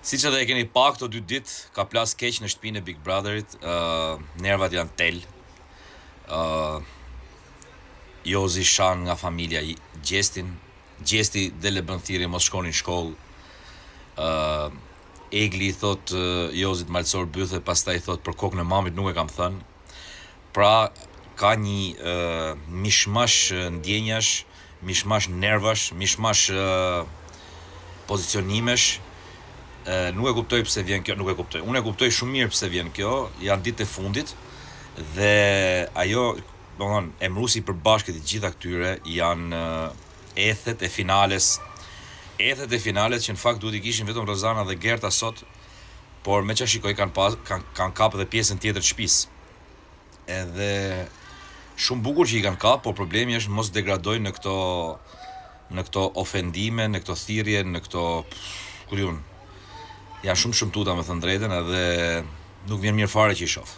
Siç edhe e keni pa këto 2 ditë, ka plas keq në shtëpinë e Big Brotherit, nervat janë tel. Jozi shan nga familja Gjesti dele bën thirrje mos shkonin në shkollë. Egli i thot Jozit malsor bythe, pastaj thot për kokën e mamit nuk e kam thënë. Pra ka një mishmash ndjenjash, mishmash nervash, mishmash pozicionimesh. Nuk e kuptoj pse vjen kjo, nuk e kuptoj. Unë e kuptoj shumë mirë pse vjen kjo, janë ditët e fundit dhe ajo, domethënë, emrusi i përbashkët i gjitha këtyre janë ethet e finales. Ethet e finales që në fakt duhet i kishin vetëm Rozana dhe Gerta sot, por me çfarë shikoj kanë kap edhe pjesën tjetër të shtëpisë. Edhe shumë bukur që i kanë kap, por problemi është mos degradojnë në këto ofendime, në këto thirrje, në këto janë shumë shëmtuta me thënë drejtën edhe nuk vjen mirë fare që i shoh.